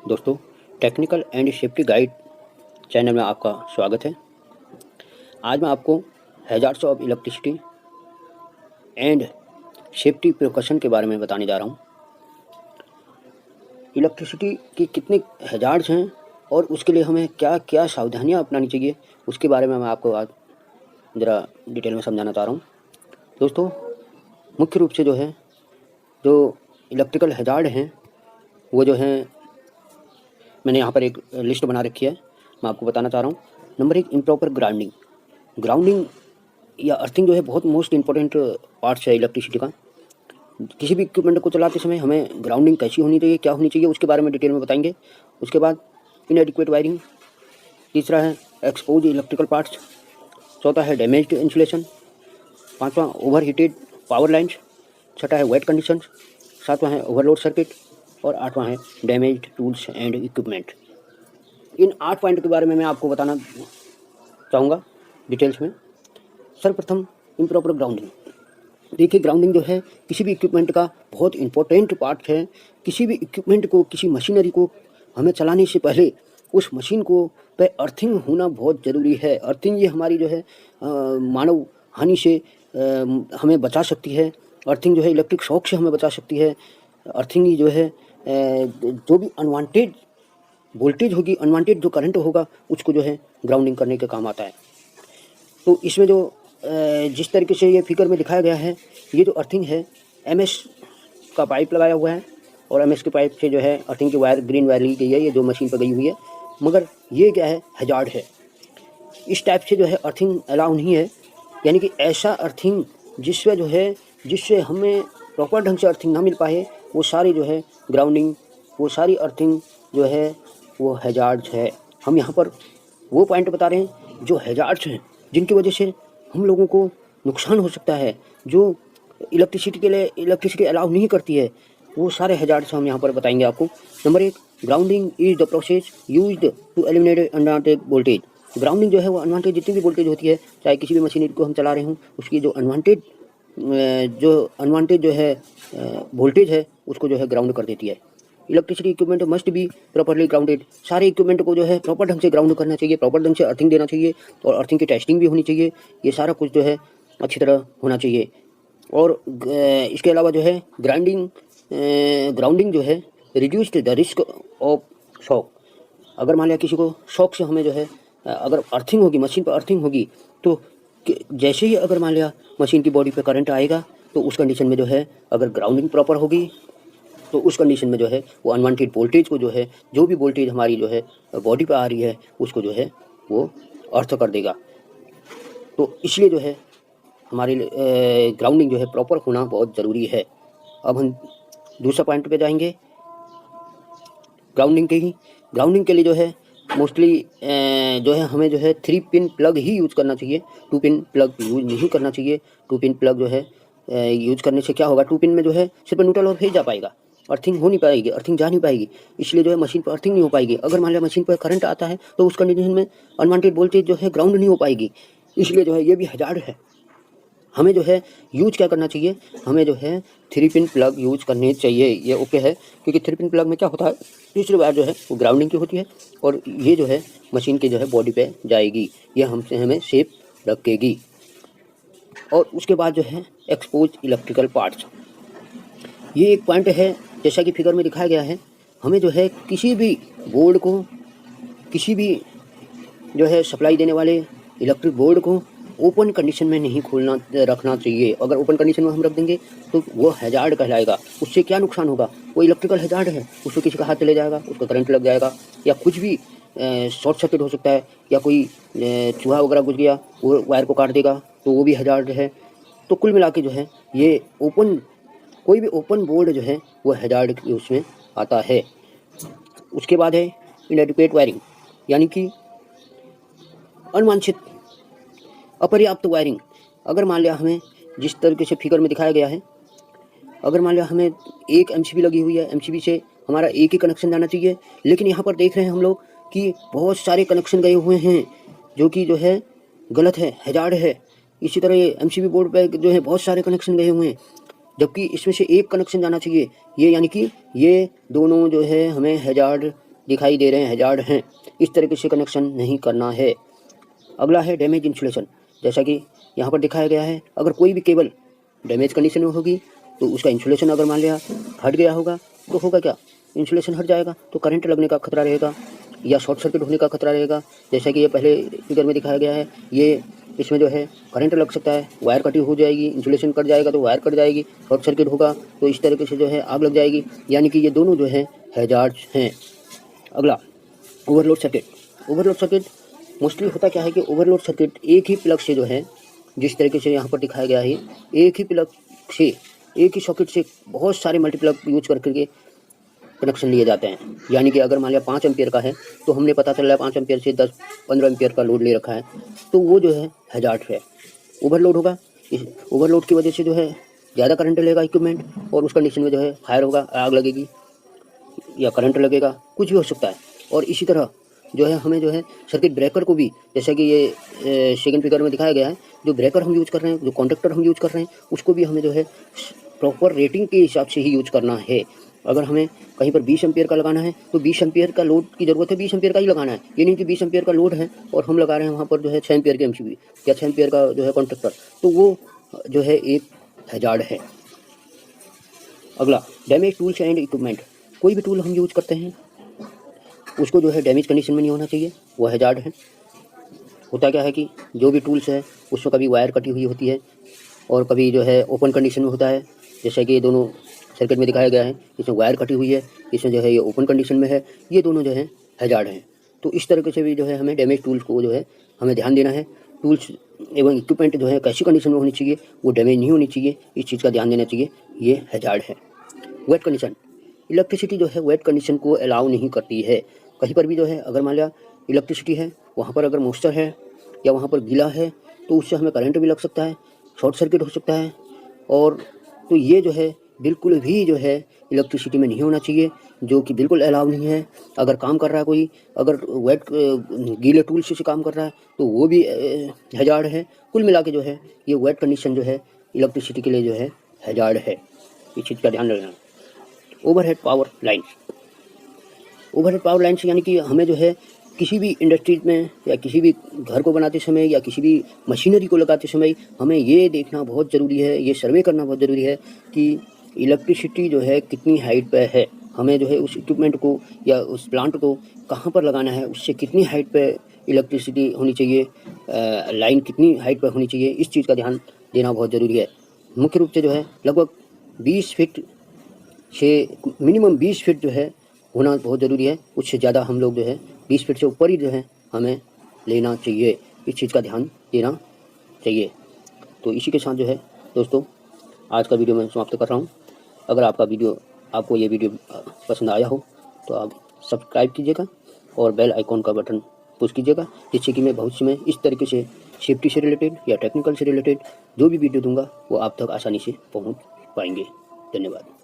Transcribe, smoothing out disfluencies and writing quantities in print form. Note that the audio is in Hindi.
दोस्तों, technical and safety guide channel में आपका स्वागत है। आज मैं आपको hazards of electricity and safety precaution के बारे में बताने जा रहा हूँ। इलेक्ट्रिसिटी की कितने हैजार्ड्स हैं और उसके लिए हमें क्या क्या सावधानियाँ अपनानी चाहिए, उसके बारे में मैं आपको आज ज़रा डिटेल में समझाना चाह रहा हूँ। दोस्तों, मुख्य रूप से जो इलेक्ट्रिकल हैजार्ड हैं वो जो हैं, मैंने यहाँ पर एक लिस्ट बना रखी है, मैं आपको बताना चाह रहा हूँ। नंबर 1, इम्प्रॉपर ग्राउंडिंग या अर्थिंग जो है बहुत मोस्ट इंपॉर्टेंट पार्ट्स है इलेक्ट्रिसिटी का। किसी भी इक्विपमेंट को चलाते समय हमें ग्राउंडिंग कैसी होनी चाहिए, क्या होनी चाहिए, उसके बारे में डिटेल में बताएंगे। उसके बाद इनएडिक्वेट वायरिंग, तीसरा है एक्सपोज इलेक्ट्रिकल पार्ट्स, चौथा है डैमेज्ड इंसुलेशन, पाँचवा ओवर हीटेड पावर लाइन्स, छठा है वेट कंडीशंस, सातवां है ओवरलोड सर्किट और आठवां है damaged tools and equipment. In 8 point के बारे में मैं आपको बताना चाहूँगा डिटेल्स में। सर्वप्रथम इम्प्रॉपर ग्राउंडिंग। देखिए, ग्राउंडिंग जो है किसी भी इक्विपमेंट का बहुत इंपॉर्टेंट पार्ट है। किसी भी इक्विपमेंट को, किसी मशीनरी को हमें चलाने से पहले उस मशीन को पे अर्थिंग होना बहुत ज़रूरी है। अर्थिंग ये हमारी जो है मानव हानि से हमें बचा सकती है। अर्थिंग जो है इलेक्ट्रिक शॉक से हमें बचा सकती है। अर्थिंग जो है जो भी अनवांटेड वोल्टेज होगी, अनवांटेड जो करंट होगा, उसको जो है ग्राउंडिंग करने के काम आता है। तो इसमें जो जिस तरीके से ये फिगर में दिखाया गया है, ये जो अर्थिंग है, एमएस का पाइप लगाया हुआ है और एमएस के पाइप से जो है अर्थिंग की वायर, ग्रीन वायर ली गई है, ये जो मशीन पर गई हुई है। मगर ये क्या है, हैजार्ड है। इस टाइप से जो है अर्थिंग अलाउ नहीं है, यानी कि ऐसा अर्थिंग जिससे हमें प्रॉपर ढंग से अर्थिंग ना मिल पाए, वो सारी जो है ग्राउंडिंग, वो सारी अर्थिंग जो है वो हैजार्ड्स है। हम यहाँ पर वो पॉइंट बता रहे हैं जो हैजार्ड्स हैं, जिनकी वजह से हम लोगों को नुकसान हो सकता है, जो इलेक्ट्रिसिटी अलाउ नहीं करती है, वो सारे हैजार्ड्स हम यहाँ पर बताएंगे आपको। Number 1, grounding is the process used to eliminate unwanted voltage. Grounding जो है वो अनवांटेड जितनी भी वोल्टेज होती है, चाहे किसी भी मशीनरी को हम चला रहे हों, उसकी जो अनवांटेड जो है वोल्टेज है, उसको जो है ग्राउंड कर देती है। Electricity equipment must be properly grounded. सारे इक्विपमेंट को जो है प्रॉपर ढंग से ग्राउंड करना चाहिए, प्रॉपर ढंग से अर्थिंग देना चाहिए और अर्थिंग की टेस्टिंग भी होनी चाहिए। ये सारा कुछ जो है अच्छी तरह होना चाहिए। और इसके अलावा जो है ग्राउंडिंग जो है reduce the risk of shock. अगर मान लिया किसी को शॉक से हमें जो है अगर अर्थिंग होगी, मशीन पर अर्थिंग होगी, तो जैसे ही अगर मान लिया मशीन की बॉडी पे करंट आएगा, तो उस कंडीशन में जो है अगर ग्राउंडिंग प्रॉपर होगी, तो उस कंडीशन में जो है वो अनवांटेड वोल्टेज को जो है, जो भी वोल्टेज हमारी जो है बॉडी पे आ रही है, उसको जो है वो अर्थ कर देगा। तो इसलिए जो है हमारे ग्राउंडिंग जो है प्रॉपर होना बहुत ज़रूरी है। अब हम दूसरा पॉइंट पे जाएंगे, ग्राउंडिंग के लिए जो है मोस्टली जो है हमें जो है 3 पिन प्लग ही यूज़ करना चाहिए, 2 पिन प्लग यूज़ नहीं करना चाहिए। 2 पिन प्लग जो है यूज़ करने से क्या होगा, 2 पिन में जो है सिर्फ न्यूट्रल और फेज जा पाएगा, अर्थिंग हो नहीं पाएगी, अर्थिंग जा नहीं पाएगी। इसलिए जो है मशीन पर अर्थिंग नहीं हो पाएगी। अगर मान लिया मशीन पर करंट आता है, तो उस कंडीशन में अनवांटेड वोल्टेज जो है ग्राउंड नहीं हो पाएगी। इसलिए जो है ये भी हैजार्ड है। हमें जो है यूज क्या करना चाहिए, हमें जो है 3 पिन प्लग यूज करने चाहिए। ये ओके है, क्योंकि 3 पिन प्लग में क्या होता है, दूसरी बार जो है वो ग्राउंडिंग की होती है और ये जो है मशीन के जो है बॉडी पे जाएगी, ये हमें सेफ रखेगी। और उसके बाद जो है एक्सपोज इलेक्ट्रिकल पार्ट्स, ये एक पॉइंट है, जैसा कि फिगर में दिखाया गया है। हमें जो है किसी भी बोर्ड को, किसी भी जो है सप्लाई देने वाले इलेक्ट्रिक बोर्ड को ओपन कंडीशन में नहीं रखना चाहिए। अगर ओपन कंडीशन में हम रख देंगे तो वो हैजार्ड कहलाएगा। उससे क्या नुकसान होगा, वो इलेक्ट्रिकल हैजार्ड है, उसको किसी का हाथ चले जाएगा, उसको करंट लग जाएगा, या कुछ भी शॉर्ट सर्किट हो सकता है, या कोई चूहा वगैरह घुस गया, वो वायर को काट देगा, तो वो भी हैजार्ड है। तो कुल मिला के जो है ये कोई भी ओपन बोर्ड जो है वो हैजार्ड उसमें आता है। उसके बाद है इनएडिक्वेट वायरिंग, यानी कि अनवांछित अपर्याप्त वायरिंग। अगर मान लिया हमें, जिस तरीके से फिगर में दिखाया गया है, अगर मान लिया हमें एक एमसीबी लगी हुई है, एमसीबी से हमारा एक ही कनेक्शन जाना चाहिए, लेकिन यहाँ पर देख रहे हैं हम लोग कि बहुत सारे कनेक्शन गए हुए हैं, जो कि जो है गलत है, हैजार्ड है। इसी तरह ये एमसीबी बोर्ड पे जो है बहुत सारे कनेक्शन गए हुए हैं, जबकि इसमें से एक कनेक्शन जाना चाहिए। ये यानी कि ये दोनों जो है हमें हैजार्ड दिखाई दे रहे हैं, हैजार्ड हैं, इस तरीके से कनेक्शन नहीं करना है। अगला है डैमेज इंसुलेशन। जैसा कि यहाँ पर दिखाया गया है, अगर कोई भी केबल डैमेज कंडीशन में होगी तो उसका इंसुलेशन अगर मान लिया हट गया होगा तो होगा क्या, इंसुलेशन हट जाएगा तो करंट लगने का खतरा रहेगा या शॉर्ट सर्किट होने का खतरा रहेगा। जैसा कि ये पहले फिगर में दिखाया गया है, ये इसमें जो है करंट लग सकता है, वायर कटी हो जाएगी, इंसुलेशन कट जाएगा तो वायर कट जाएगी, शॉर्ट सर्किट होगा तो इस तरीके से जो है आग लग जाएगी, यानी कि ये दोनों जो है हैजार्ड्स हैं। अगला overload circuit. Overload circuit mostly होता क्या है कि ओवरलोड सर्किट एक ही प्लग से जो है, जिस तरीके से यहाँ पर दिखाया गया है, एक ही प्लग से, एक ही सॉकेट से बहुत सारे मल्टीप्लग यूज करके कनेक्शन लिए जाते हैं। यानी कि अगर मान लिया 5 एम्पियर का है तो हमने पता चल रहा है 5 एम्पियर से 10-15 एम्पियर का लोड ले रखा है, तो वो जो है हैजार्ड है, ओवरलोड होगा। इस ओवरलोड की वजह से जो है ज़्यादा करंट लेगा इक्विपमेंट और उस कंडीशन में जो है फायर होगा, आग लगेगी या करंट लगेगा, कुछ भी हो सकता है। और इसी तरह जो है हमें जो है सर्किट ब्रेकर को भी, जैसा कि ये सेकंड फिगर में दिखाया गया है, जो ब्रेकर हम यूज़ कर रहे हैं, जो कॉन्डक्टर हम यूज़ कर रहे हैं, उसको भी हमें जो है प्रॉपर रेटिंग के हिसाब से ही यूज करना है। अगर हमें कहीं पर 20 एम्पियर का लगाना है तो 20 एम्पियर का लोड की ज़रूरत है, 20 एम्पियर का ही लगाना है। ये नहीं कि 20 एम्पियर का लोड है और हम लगा रहे हैं वहाँ पर जो है 6 एम्पियर के एमसीबी या 6 एम्पियर का जो है कॉन्ट्रैक्टर, तो वो जो है एक हैजार्ड है। अगला डैमेज टूल्स एंड इक्विपमेंट। कोई भी टूल हम यूज करते हैं उसको जो है डैमेज कंडीशन में नहीं होना चाहिए, वो हैजार्ड है। होता क्या है कि जो भी टूल्स है उसमें कभी वायर कटी हुई होती है और कभी जो है ओपन कंडीशन में होता है। जैसे कि ये दोनों सर्किट में दिखाया गया है, इसमें वायर कटी हुई है, इसमें जो है ये ओपन कंडीशन में है, ये दोनों जो है हैजार्ड हैं। तो इस तरीके से भी जो है हमें डैमेज टूल्स को जो है हमें ध्यान देना है। टूल्स एवं इक्विपमेंट जो है कैसी कंडीशन में होनी चाहिए, वो डैमेज नहीं होनी चाहिए, इस चीज़ का ध्यान देना चाहिए, ये हैजार्ड है। Wait condition. इलेक्ट्रिसिटी जो है वेट कंडीशन को अलाउ नहीं करती है। कहीं पर भी जो है अगर मान लिया इलेक्ट्रिसिटी है, वहाँ पर अगर मॉइस्चर है या वहाँ पर गीला है तो उससे हमें करंट भी लग सकता है, शॉर्ट सर्किट हो सकता है। और तो ये जो है बिल्कुल भी जो है इलेक्ट्रिसिटी में नहीं होना चाहिए, जो कि बिल्कुल अलाउ नहीं है। अगर काम कर रहा है कोई, अगर वेट गीले टूल से काम कर रहा है तो वो भी हैजार्ड है। कुल मिला के जो है ये वेट कंडीशन जो है इलेक्ट्रिसिटी के लिए जो है हैजार्ड है, इस चीज़ का ध्यान रखना। Overhead power line. Overhead power line से यानी कि हमें जो है किसी भी इंडस्ट्रीज में या किसी भी घर को बनाते समय या किसी भी मशीनरी को लगाते समय हमें ये देखना बहुत ज़रूरी है, ये सर्वे करना बहुत ज़रूरी है कि इलेक्ट्रिसिटी जो है कितनी हाइट पे है। हमें जो है उस इक्विपमेंट को या उस प्लांट को कहाँ पर लगाना है, उससे कितनी हाइट पे इलेक्ट्रिसिटी होनी चाहिए, लाइन कितनी हाइट पे होनी चाहिए, इस चीज़ का ध्यान देना बहुत ज़रूरी है। मुख्य रूप से जो है लगभग 20 फीट से मिनिमम 20 फीट जो है होना बहुत ज़रूरी है। उससे ज़्यादा हम लोग जो है 20 फीट से ऊपर ही जो है हमें लेना चाहिए, इस चीज़ का ध्यान देना चाहिए। तो इसी के साथ जो है दोस्तों आज का वीडियो मैं समाप्त कर रहा हूँ। अगर आपको ये वीडियो पसंद आया हो तो आप सब्सक्राइब कीजिएगा और बेल आइकॉन का बटन पुश कीजिएगा, जिससे कि मैं भविष्य में इस तरीके से सेफ्टी से रिलेटेड या टेक्निकल से रिलेटेड जो भी वीडियो दूंगा वो आप तक आसानी से पहुँच पाएंगे। धन्यवाद।